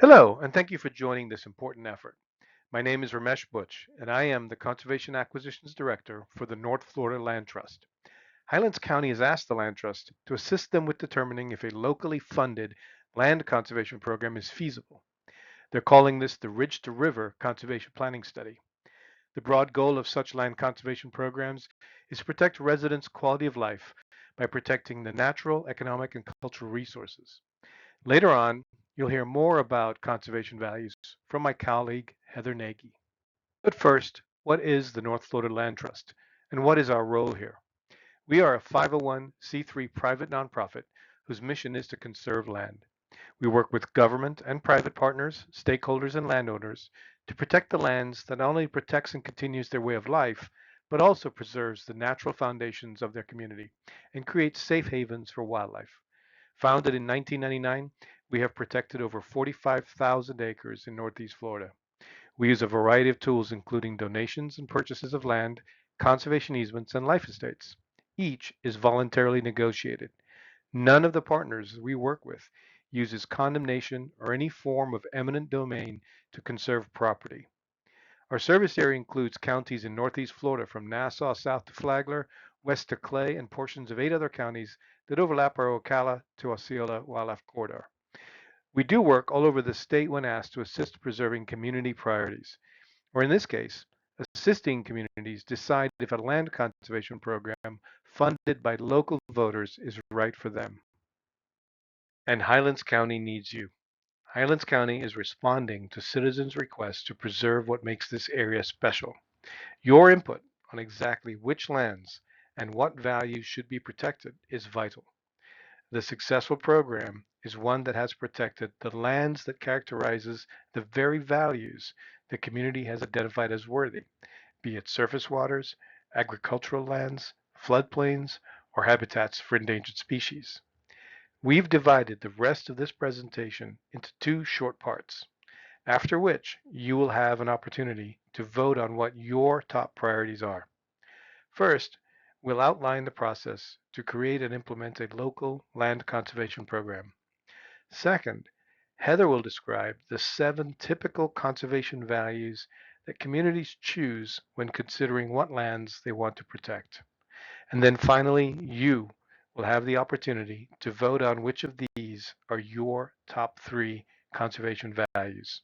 Hello, and thank you for joining this important effort. My name is Ramesh Butch, and I am the Conservation Acquisitions Director for the North Florida Land Trust. Highlands County has asked the Land Trust to assist them with determining if a locally funded land conservation program is feasible. They're calling this the Ridge to River Conservation Planning Study. The broad goal of such land conservation programs is to protect residents' quality of life by protecting the natural, economic, and cultural resources. Later on, you'll hear more about conservation values from my colleague, Heather Nagy. But first, what is the North Florida Land Trust and what is our role here? We are a 501c3 private nonprofit whose mission is to conserve land. We work with government and private partners, stakeholders, and landowners to protect the lands that not only protects and continues their way of life, but also preserves the natural foundations of their community and creates safe havens for wildlife. Founded in 1999, we have protected over 45,000 acres in Northeast Florida. We use a variety of tools, including donations and purchases of land, conservation easements, and life estates. Each is voluntarily negotiated. None of the partners we work with uses condemnation or any form of eminent domain to conserve property. Our service area includes counties in Northeast Florida from Nassau south to Flagler, west to Clay, and portions of 8 other counties that overlap our Ocala to Osceola wildlife corridor. We do work all over the state when asked to assist preserving community priorities, or in this case, assisting communities decide if a land conservation program funded by local voters is right for them. And Highlands County needs you. Highlands County is responding to citizens' requests to preserve what makes this area special. Your input on exactly which lands and what values should be protected is vital. The successful program is one that has protected the lands that characterizes the very values the community has identified as worthy, be it surface waters, agricultural lands, floodplains, or habitats for endangered species. We've divided the rest of this presentation into two short parts, after which you will have an opportunity to vote on what your top priorities are. First, we'll outline the process to create and implement a local land conservation program. Second, Heather will describe the 7 typical conservation values that communities choose when considering what lands they want to protect. And then finally, you will have the opportunity to vote on which of these are your top 3 conservation values.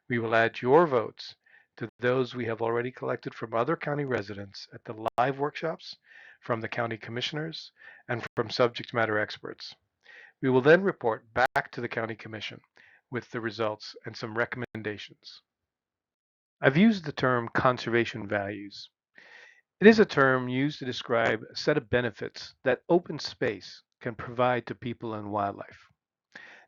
We will add your votes to those we have already collected from other county residents at the live workshops, from the county commissioners, and from subject matter experts. We will then report back to the county commission with the results and some recommendations. I've used the term conservation values. It is a term used to describe a set of benefits that open space can provide to people and wildlife.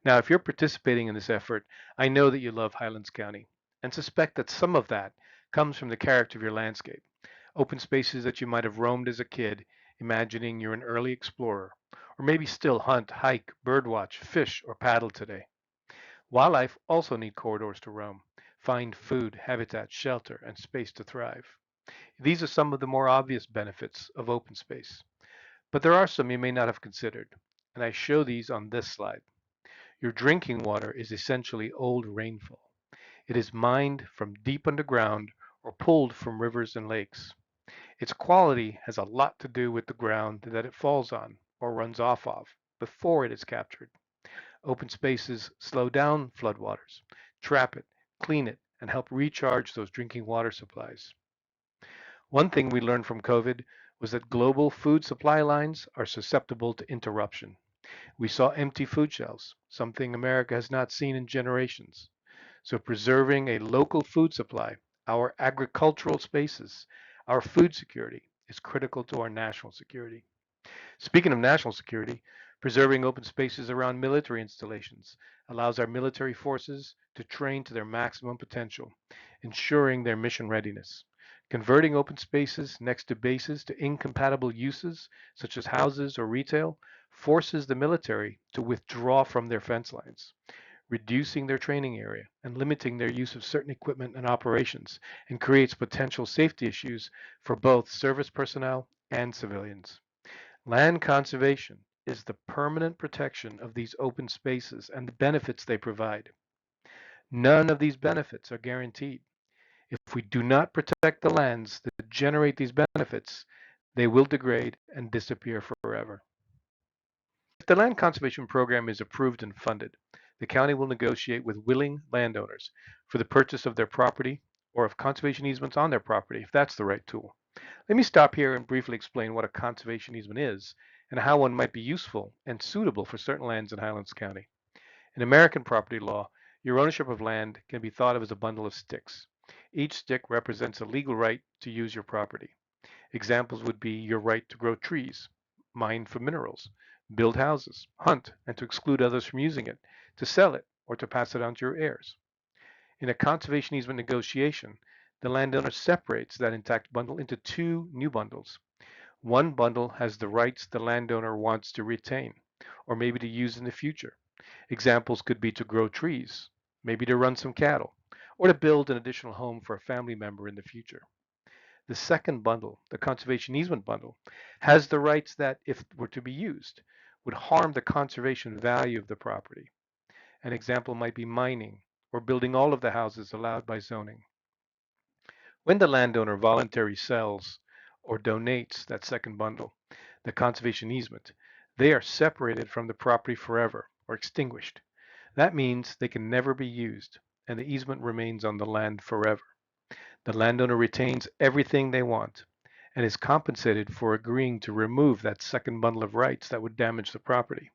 Now, if you're participating in this effort, I know that you love Highlands County and suspect that some of that comes from the character of your landscape. Open spaces that you might have roamed as a kid, imagining you're an early explorer, or maybe still hunt, hike, birdwatch, fish, or paddle today. Wildlife also need corridors to roam, find food, habitat, shelter, and space to thrive. These are some of the more obvious benefits of open space, but there are some you may not have considered, and I show these on this slide. Your drinking water is essentially old rainfall. It is mined from deep underground or pulled from rivers and lakes. Its quality has a lot to do with the ground that it falls on or runs off of before it is captured. Open spaces slow down floodwaters, trap it, clean it, and help recharge those drinking water supplies. One thing we learned from COVID was that global food supply lines are susceptible to interruption. We saw empty food shelves, something America has not seen in generations. So preserving a local food supply, our agricultural spaces, our food security is critical to our national security. Speaking of national security, preserving open spaces around military installations allows our military forces to train to their maximum potential, ensuring their mission readiness. Converting open spaces next to bases to incompatible uses, such as houses or retail, forces the military to withdraw from their fence lines, reducing their training area and limiting their use of certain equipment and operations, and creates potential safety issues for both service personnel and civilians. Land conservation is the permanent protection of these open spaces and the benefits they provide. None of these benefits are guaranteed. If we do not protect the lands that generate these benefits, they will degrade and disappear forever. If the land conservation program is approved and funded, the county will negotiate with willing landowners for the purchase of their property or of conservation easements on their property, if that's the right tool. Let me stop here and briefly explain what a conservation easement is and how one might be useful and suitable for certain lands in Highlands County. In American property law, your ownership of land can be thought of as a bundle of sticks. Each stick represents a legal right to use your property. Examples would be your right to grow trees, mine for minerals, build houses, hunt, and to exclude others from using it, to sell it, or to pass it on to your heirs. In a conservation easement negotiation, the landowner separates that intact bundle into two new bundles. One bundle has the rights the landowner wants to retain, or maybe to use in the future. Examples could be to grow trees, maybe to run some cattle, or to build an additional home for a family member in the future. The second bundle, the conservation easement bundle, has the rights that, if it were to be used, would harm the conservation value of the property. An example might be mining or building all of the houses allowed by zoning. When the landowner voluntarily sells or donates that second bundle, the conservation easement, they are separated from the property forever or extinguished. That means they can never be used and the easement remains on the land forever. The landowner retains everything they want and is compensated for agreeing to remove that second bundle of rights that would damage the property.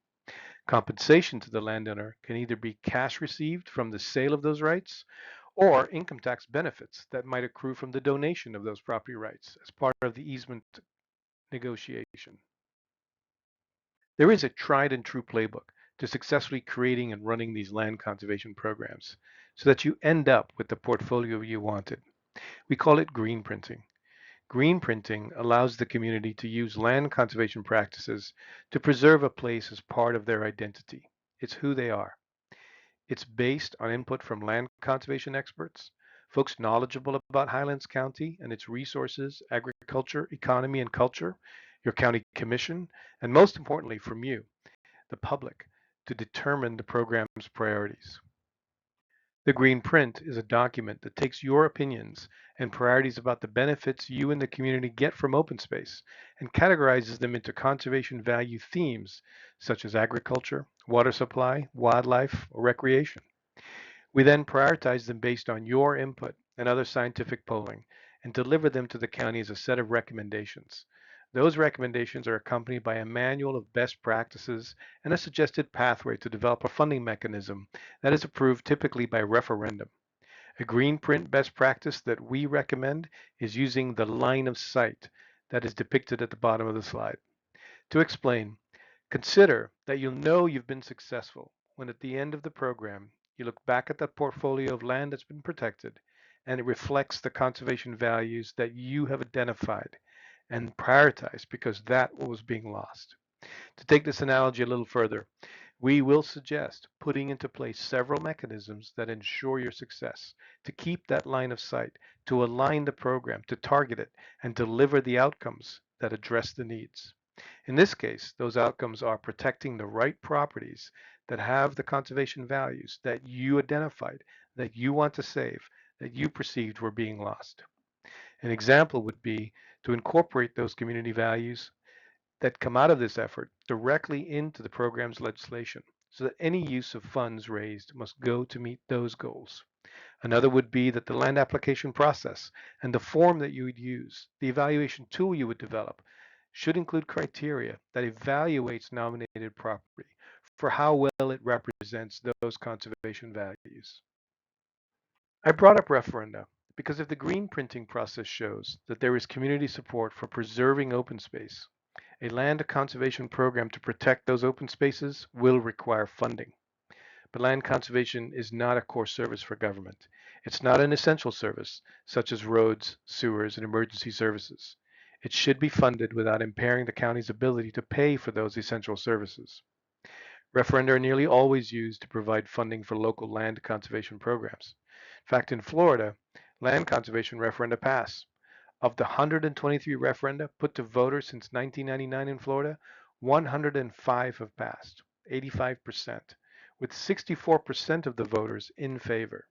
Compensation to the landowner can either be cash received from the sale of those rights or income tax benefits that might accrue from the donation of those property rights as part of the easement negotiation. There is a tried and true playbook to successfully creating and running these land conservation programs so that you end up with the portfolio you wanted. We call it greenprinting. Greenprinting allows the community to use land conservation practices to preserve a place as part of their identity. It's who they are. It's based on input from land conservation experts, folks knowledgeable about Highlands County and its resources, agriculture, economy, and culture, your county commission, and most importantly from you, the public, to determine the program's priorities. The Green Print is a document that takes your opinions and priorities about the benefits you and the community get from open space and categorizes them into conservation value themes such as agriculture, water supply, wildlife, or recreation. We then prioritize them based on your input and other scientific polling and deliver them to the county as a set of recommendations. Those recommendations are accompanied by a manual of best practices and a suggested pathway to develop a funding mechanism that is approved typically by referendum. A green print best practice that we recommend is using the line of sight that is depicted at the bottom of the slide. To explain, consider that you'll know you've been successful when at the end of the program you look back at that portfolio of land that's been protected and it reflects the conservation values that you have identified and prioritized because that was being lost. To take this analogy a little further, we will suggest putting into place several mechanisms that ensure your success, to keep that line of sight, to align the program, to target it, and deliver the outcomes that address the needs. In this case, those outcomes are protecting the right properties that have the conservation values that you identified, that you want to save, that you perceived were being lost. An example would be to incorporate those community values that come out of this effort directly into the program's legislation so that any use of funds raised must go to meet those goals. Another would be that the land application process and the form that you would use, the evaluation tool you would develop, should include criteria that evaluates nominated property for how well it represents those conservation values. I brought up referenda because if the green printing process shows that there is community support for preserving open space, a land conservation program to protect those open spaces will require funding. But land conservation is not a core service for government. It's not an essential service, such as roads, sewers, and emergency services. It should be funded without impairing the county's ability to pay for those essential services. Referenda are nearly always used to provide funding for local land conservation programs. In fact, in Florida, land conservation referenda pass. Of the 123 referenda put to voters since 1999 in Florida, 105 have passed, 85%, with 64% of the voters in favor.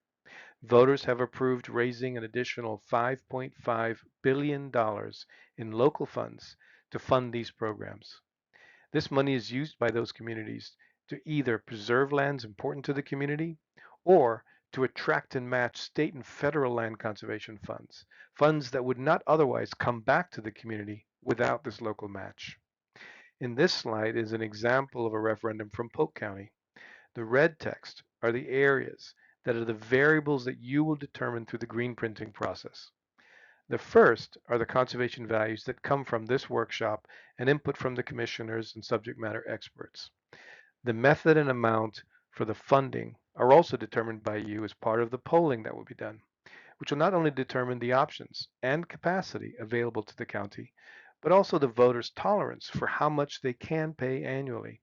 Voters have approved raising an additional $5.5 billion in local funds to fund these programs. This money is used by those communities to either preserve lands important to the community or to attract and match state and federal land conservation funds, funds that would not otherwise come back to the community without this local match. In this slide is an example of a referendum from Polk County. The red text are the areas that are the variables that you will determine through the green printing process. The first are the conservation values that come from this workshop and input from the commissioners and subject matter experts. The method and amount for the funding are also determined by you as part of the polling that will be done, which will not only determine the options and capacity available to the county, but also the voters' tolerance for how much they can pay annually.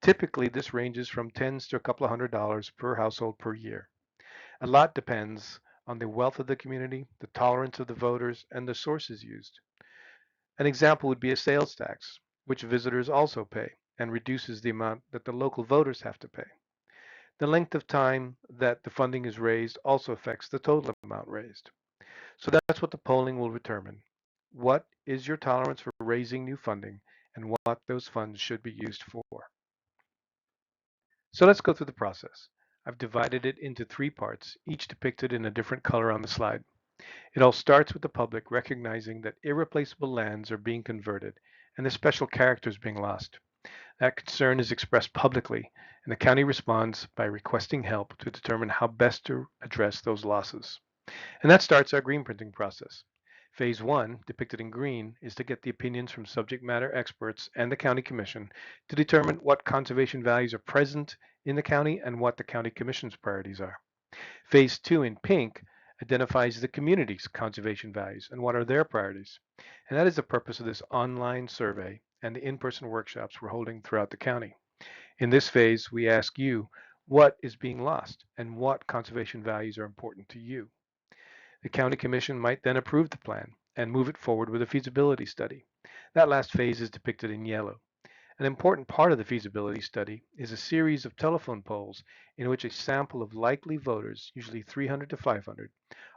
Typically, this ranges from tens to a couple of $100s per household per year. A lot depends on the wealth of the community, the tolerance of the voters, and the sources used. An example would be a sales tax, which visitors also pay and reduces the amount that the local voters have to pay. The length of time that the funding is raised also affects the total amount raised. So that's what the polling will determine. What is your tolerance for raising new funding and what those funds should be used for? So let's go through the process. I've divided it into three parts, each depicted in a different color on the slide. It all starts with the public recognizing that irreplaceable lands are being converted and the special character is being lost. That concern is expressed publicly, and the county responds by requesting help to determine how best to address those losses. And that starts our green printing process. Phase 1, depicted in green, is to get the opinions from subject matter experts and the county commission to determine what conservation values are present in the county and what the county commission's priorities are. Phase 2 in pink identifies the community's conservation values and what are their priorities. And that is the purpose of this online survey and the in-person workshops we're holding throughout the county. In this phase, we ask you what is being lost and what conservation values are important to you. The county commission might then approve the plan and move it forward with a feasibility study. That last phase is depicted in yellow. An important part of the feasibility study is a series of telephone polls in which a sample of likely voters, usually 300 to 500,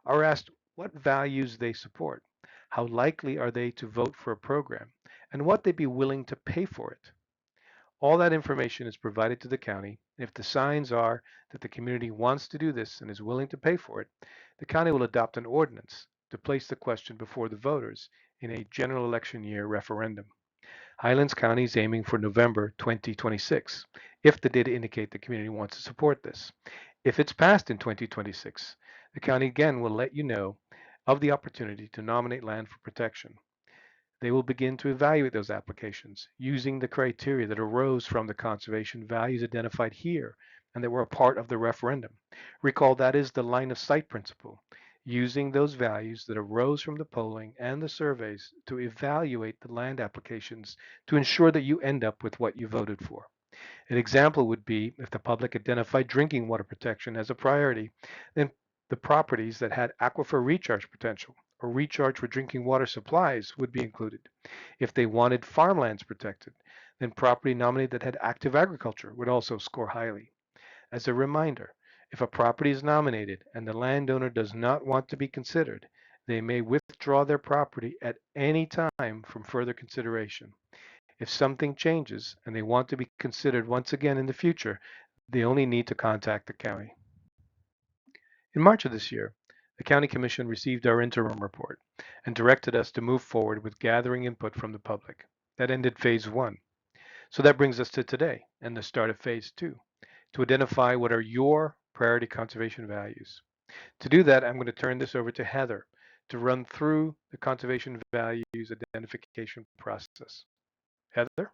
are asked what values they support, how likely are they to vote for a program, and what they'd be willing to pay for it. All that information is provided to the county. If the signs are that the community wants to do this and is willing to pay for it, the county will adopt an ordinance to place the question before the voters in a general election year referendum. Highlands County is aiming for November 2026, if the data indicate the community wants to support this. If it's passed in 2026, the county again will let you know of the opportunity to nominate land for protection. They will begin to evaluate those applications using the criteria that arose from the conservation values identified here and that were a part of the referendum. Recall that is the line of sight principle, using those values that arose from the polling and the surveys to evaluate the land applications to ensure that you end up with what you voted for. An example would be if the public identified drinking water protection as a priority, then the properties that had aquifer recharge potential or recharge for drinking water supplies would be included. If they wanted farmlands protected, then property nominated that had active agriculture would also score highly. As a reminder, if a property is nominated and the landowner does not want to be considered, they may withdraw their property at any time from further consideration. If something changes and they want to be considered once again in the future, they only need to contact the county. In March of this year, the County Commission received our interim report and directed us to move forward with gathering input from the public. That ended phase 1. So that brings us to today and the start of phase 2, to identify what are your priority conservation values. To do that, I'm going to turn this over to Heather to run through the conservation values identification process. Heather?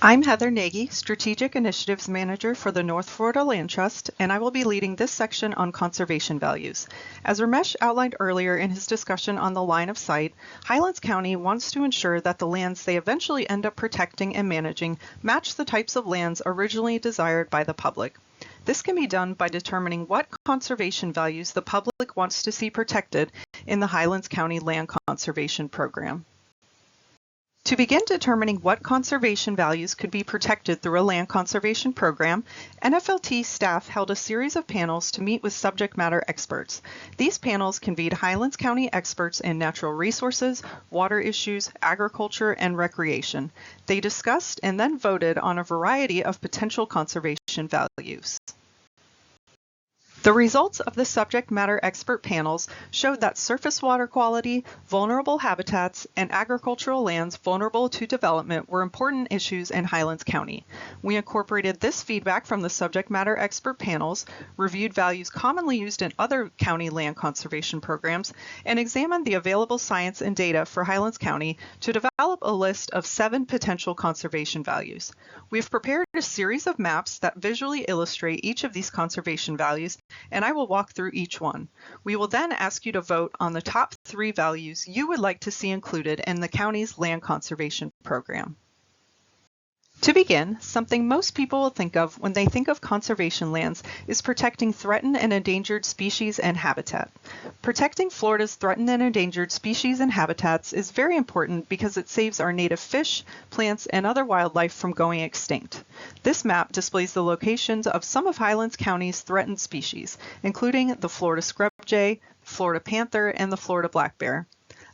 I'm Heather Nagy, Strategic Initiatives Manager for the North Florida Land Trust, and I will be leading this section on conservation values. As Ramesh outlined earlier in his discussion on the line of sight, Highlands County wants to ensure that the lands they eventually end up protecting and managing match the types of lands originally desired by the public. This can be done by determining what conservation values the public wants to see protected in the Highlands County Land Conservation Program. To begin determining what conservation values could be protected through a land conservation program, NFLT staff held a series of panels to meet with subject matter experts. These panels convened Highlands County experts in natural resources, water issues, agriculture, and recreation. They discussed and then voted on a variety of potential conservation values. The results of the subject matter expert panels showed that surface water quality, vulnerable habitats, and agricultural lands vulnerable to development were important issues in Highlands County. We incorporated this feedback from the subject matter expert panels, reviewed values commonly used in other county land conservation programs, and examined the available science and data for Highlands County to develop a list of 7 potential conservation values. We've prepared a series of maps that visually illustrate each of these conservation values, and I will walk through each one. We will then ask you to vote on the top 3 values you would like to see included in the county's land conservation program. To begin, something most people will think of when they think of conservation lands is protecting threatened and endangered species and habitat. Protecting Florida's threatened and endangered species and habitats is very important because it saves our native fish, plants, and other wildlife from going extinct. This map displays the locations of some of Highlands County's threatened species, including the Florida scrub jay, Florida panther, and the Florida black bear.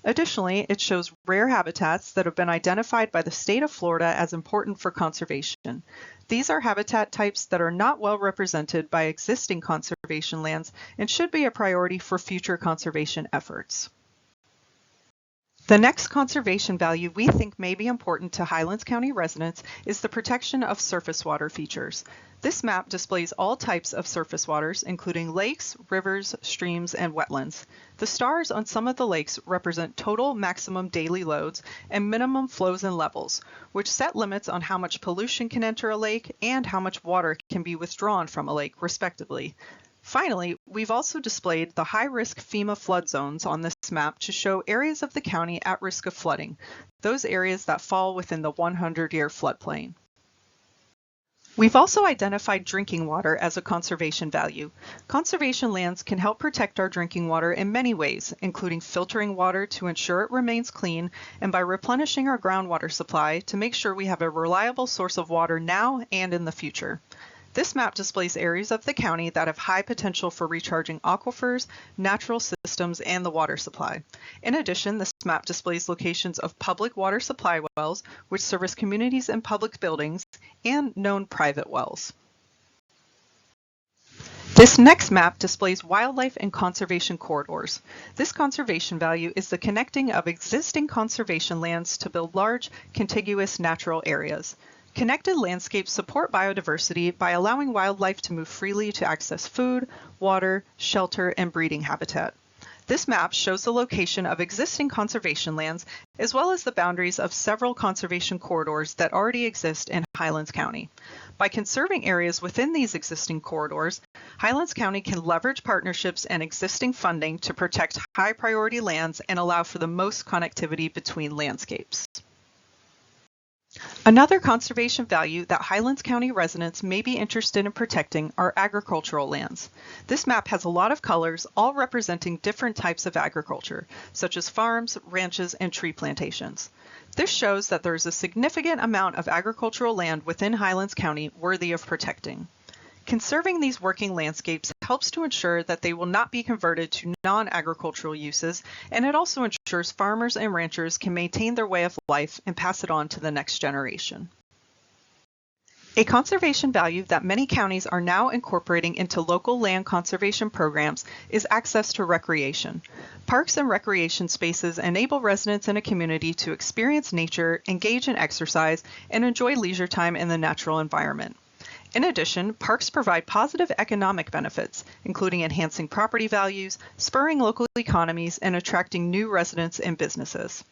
Additionally, it shows rare habitats that have been identified by the state of Florida as important for conservation. These are habitat types that are not well represented by existing conservation lands and should be a priority for future conservation efforts. The next conservation value we think may be important to Highlands County residents is the protection of surface water features. This map displays all types of surface waters, including lakes, rivers, streams, and wetlands. The stars on some of the lakes represent total maximum daily loads and minimum flows and levels, which set limits on how much pollution can enter a lake and how much water can be withdrawn from a lake, respectively. Finally, we've also displayed the high-risk FEMA flood zones on this map to show areas of the county at risk of flooding, those areas that fall within the 100-year floodplain. We've also identified drinking water as a conservation value. Conservation lands can help protect our drinking water in many ways, including filtering water to ensure it remains clean and by replenishing our groundwater supply to make sure we have a reliable source of water now and in the future. This map displays areas of the county that have high potential for recharging aquifers, natural systems, and the water supply. In addition, this map displays locations of public water supply wells, which service communities and public buildings, and known private wells. This next map displays wildlife and conservation corridors. This conservation value is the connecting of existing conservation lands to build large, contiguous natural areas. Connected landscapes support biodiversity by allowing wildlife to move freely to access food, water, shelter, and breeding habitat. This map shows the location of existing conservation lands as well as the boundaries of several conservation corridors that already exist in Highlands County. By conserving areas within these existing corridors, Highlands County can leverage partnerships and existing funding to protect high priority lands and allow for the most connectivity between landscapes. Another conservation value that Highlands County residents may be interested in protecting are agricultural lands. This map has a lot of colors, all representing different types of agriculture, such as farms, ranches, and tree plantations. This shows that there is a significant amount of agricultural land within Highlands County worthy of protecting. Conserving these working landscapes helps to ensure that they will not be converted to non-agricultural uses, and it also ensures farmers and ranchers can maintain their way of life and pass it on to the next generation. A conservation value that many counties are now incorporating into local land conservation programs is access to recreation. Parks and recreation spaces enable residents in a community to experience nature, engage in exercise, and enjoy leisure time in the natural environment. In addition, parks provide positive economic benefits, including enhancing property values, spurring local economies, and attracting new residents and businesses.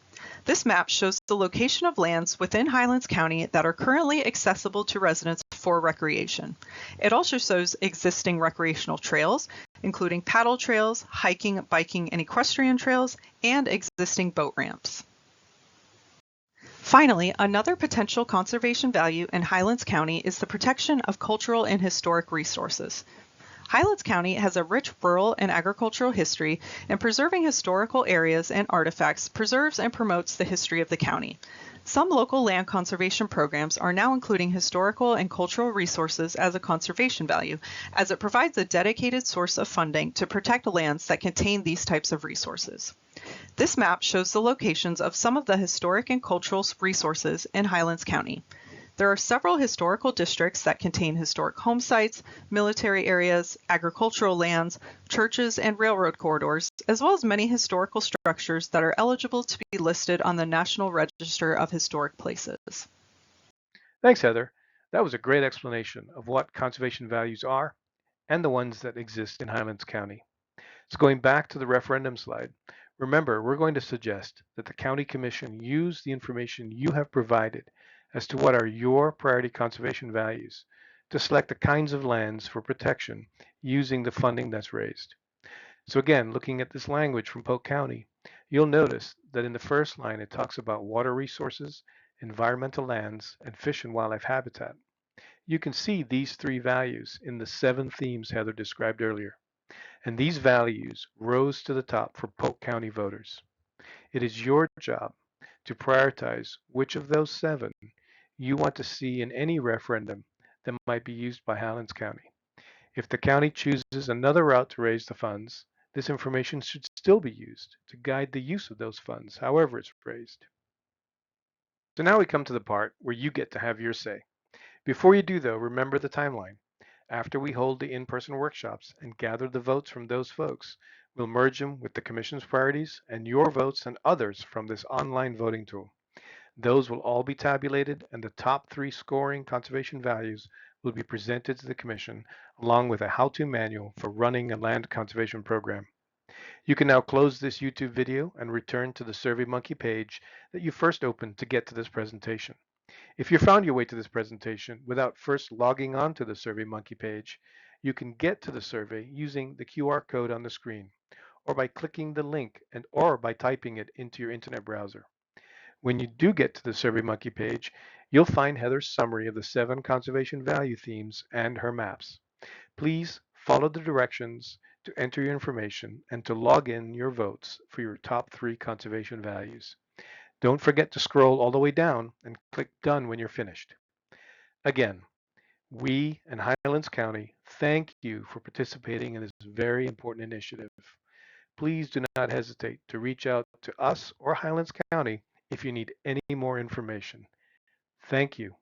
This map shows the location of lands within Highlands County that are currently accessible to residents for recreation. It also shows existing recreational trails, including paddle trails, hiking, biking, and equestrian trails, and existing boat ramps. Finally, another potential conservation value in Highlands County is the protection of cultural and historic resources. Highlands County has a rich rural and agricultural history, and preserving historical areas and artifacts preserves and promotes the history of the county. Some local land conservation programs are now including historical and cultural resources as a conservation value, as it provides a dedicated source of funding to protect lands that contain these types of resources. This map shows the locations of some of the historic and cultural resources in Highlands County. There are several historical districts that contain historic home sites, military areas, agricultural lands, churches, and railroad corridors, as well as many historical structures that are eligible to be listed on the National Register of Historic Places. Thanks, Heather. That was a great explanation of what conservation values are and the ones that exist in Highlands County. So going back to the referendum slide, remember, we're going to suggest that the County Commission use the information you have provided as to what are your priority conservation values to select the kinds of lands for protection using the funding that's raised. So again, looking at this language from Polk County, you'll notice that in the first line it talks about water resources, environmental lands, and fish and wildlife habitat. You can see these three values in the 7 themes Heather described earlier. And these values rose to the top for Polk County voters. It is your job to prioritize which of those 7 you want to see in any referendum that might be used by Highlands County. If the county chooses another route to raise the funds, this information should still be used to guide the use of those funds, however it's raised. So now we come to the part where you get to have your say. Before you do, though, remember the timeline. After we hold the in-person workshops and gather the votes from those folks, we'll merge them with the Commission's priorities and your votes and others from this online voting tool. Those will all be tabulated, and the top 3 scoring conservation values will be presented to the Commission, along with a how-to manual for running a land conservation program. You can now close this YouTube video and return to the SurveyMonkey page that you first opened to get to this presentation. If you found your way to this presentation without first logging on to the SurveyMonkey page, you can get to the survey using the QR code on the screen, or by clicking the link or by typing it into your internet browser. When you do get to the SurveyMonkey page, you'll find Heather's summary of the 7 conservation value themes and her maps. Please follow the directions to enter your information and to log in your votes for your top 3 conservation values. Don't forget to scroll all the way down and click Done when you're finished. Again, we and Highlands County thank you for participating in this very important initiative. Please do not hesitate to reach out to us or Highlands County if you need any more information. Thank you.